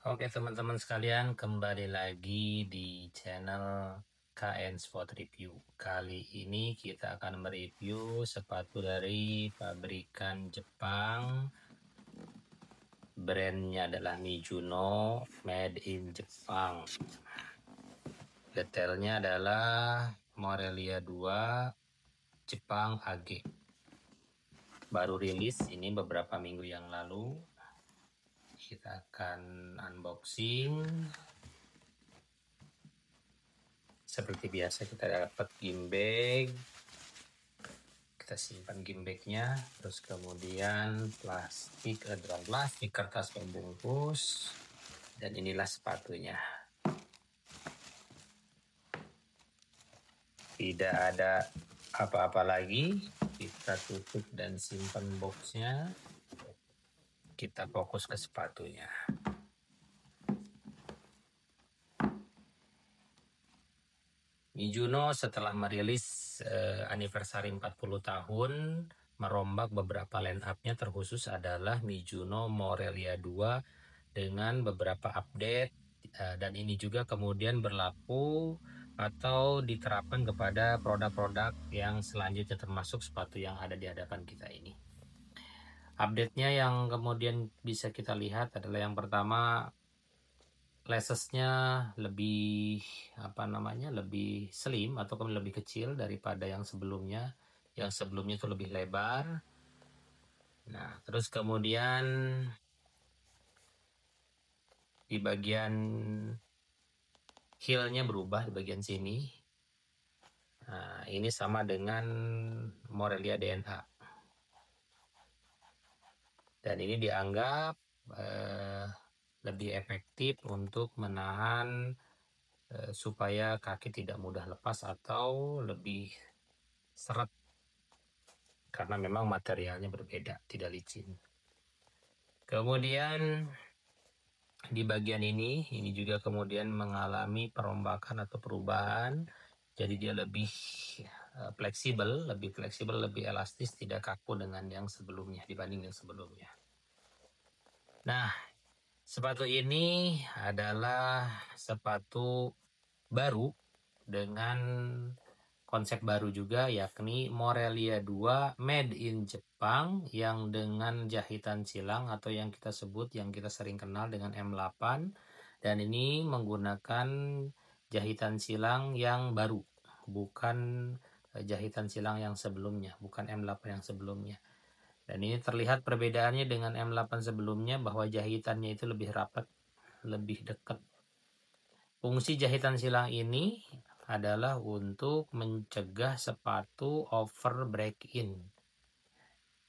Oke teman-teman sekalian, kembali lagi di channel KN Sport Review. Kali ini kita akan mereview sepatu dari pabrikan Jepang. Brandnya adalah Mizuno, made in Jepang. Detailnya adalah Morelia 2 Jepang AG. Baru rilis ini beberapa minggu yang lalu. Kita akan unboxing. Seperti biasa kita dapat gym bag, kita simpan gym bagnya, terus kemudian plastik kertas pembungkus, dan inilah sepatunya. Tidak ada apa-apa lagi, kita tutup dan simpan boxnya, kita fokus ke sepatunya. Mizuno setelah merilis anniversary 40 tahun, merombak beberapa line up-nya, terkhusus adalah Mizuno Morelia 2 dengan beberapa update, dan ini juga kemudian berlaku atau diterapkan kepada produk-produk yang selanjutnya, termasuk sepatu yang ada di hadapan kita ini. Update-nya yang kemudian bisa kita lihat adalah yang pertama, lasesnya lebih lebih slim atau lebih kecil daripada yang sebelumnya. Yang sebelumnya itu lebih lebar. Nah, terus kemudian di bagian heel-nya berubah di bagian sini. Nah, ini sama dengan Morelia DNA. Dan ini dianggap lebih efektif untuk menahan supaya kaki tidak mudah lepas atau lebih seret, karena memang materialnya berbeda, tidak licin. Kemudian di bagian ini juga kemudian mengalami perombakan atau perubahan, jadi dia lebih fleksibel, lebih elastis, tidak kaku dengan yang sebelumnya, dibanding yang sebelumnya. Nah, sepatu ini adalah sepatu baru dengan konsep baru juga, yakni Morelia 2 made in Jepang, yang dengan jahitan silang atau yang kita sebut, yang kita sering kenal dengan M8, dan ini menggunakan jahitan silang yang baru, bukan jahitan silang yang sebelumnya, bukan M8 yang sebelumnya. Dan ini terlihat perbedaannya dengan M8 sebelumnya, bahwa jahitannya itu lebih rapat, lebih dekat. Fungsi jahitan silang ini adalah untuk mencegah sepatu over break in.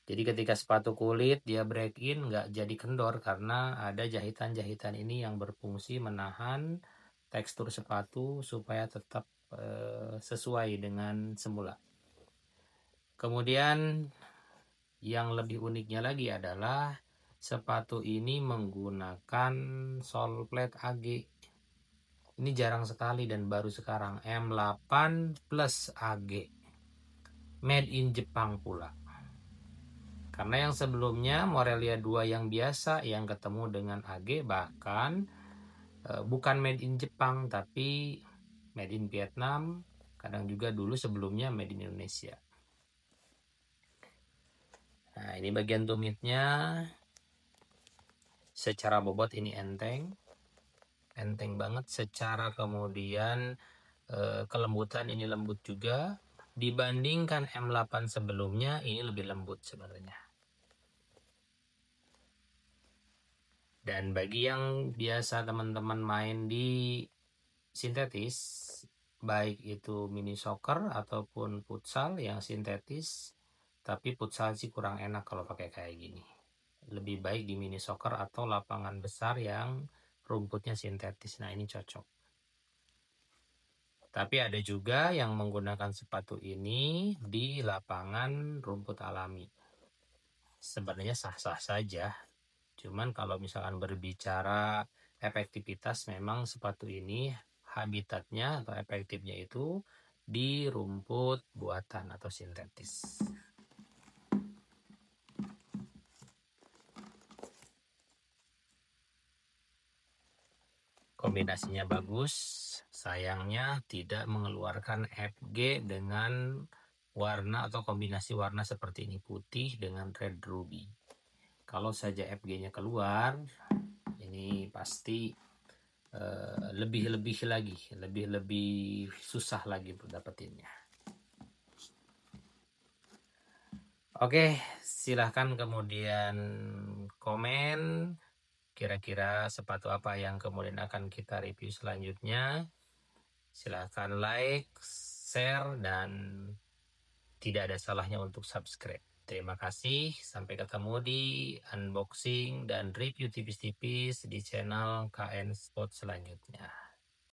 Jadi ketika sepatu kulit dia break in, nggak jadi kendor, karena ada jahitan-jahitan ini yang berfungsi menahan tekstur sepatu supaya tetap sesuai dengan semula. Kemudian yang lebih uniknya lagi adalah sepatu ini menggunakan sole plate AG. Ini jarang sekali dan baru sekarang, M8 plus AG, made in Jepang pula. Karena yang sebelumnya Morelia 2 yang biasa yang ketemu dengan AG bahkan bukan made in Jepang, tapi made in Vietnam, kadang juga dulu sebelumnya made in Indonesia. Nah, ini bagian tumitnya. Secara bobot ini enteng banget. Secara kemudian kelembutan ini lembut juga. Dibandingkan M8 sebelumnya, ini lebih lembut sebenarnya. Dan bagi yang biasa teman-teman main di sintetis, baik itu mini soccer ataupun futsal yang sintetis, tapi futsal sih kurang enak kalau pakai kayak gini. Lebih baik di mini soccer atau lapangan besar yang rumputnya sintetis. Nah, ini cocok. Tapi ada juga yang menggunakan sepatu ini di lapangan rumput alami. Sebenarnya sah-sah saja. Cuman kalau misalkan berbicara efektivitas, memang sepatu ini habitatnya atau efektifnya itu di rumput buatan atau sintetis. kombinasinya bagus, sayangnya tidak mengeluarkan FG dengan warna atau kombinasi warna seperti ini, putih dengan red ruby. Kalau saja FG-nya keluar, ini pasti lebih susah lagi untuk dapetinnya. Oke, silahkan kemudian komen kira-kira sepatu apa yang kemudian akan kita review selanjutnya. Silahkan like, share, dan tidak ada salahnya untuk subscribe. Terima kasih, sampai ketemu di unboxing dan review tipis-tipis di channel KN Sport selanjutnya.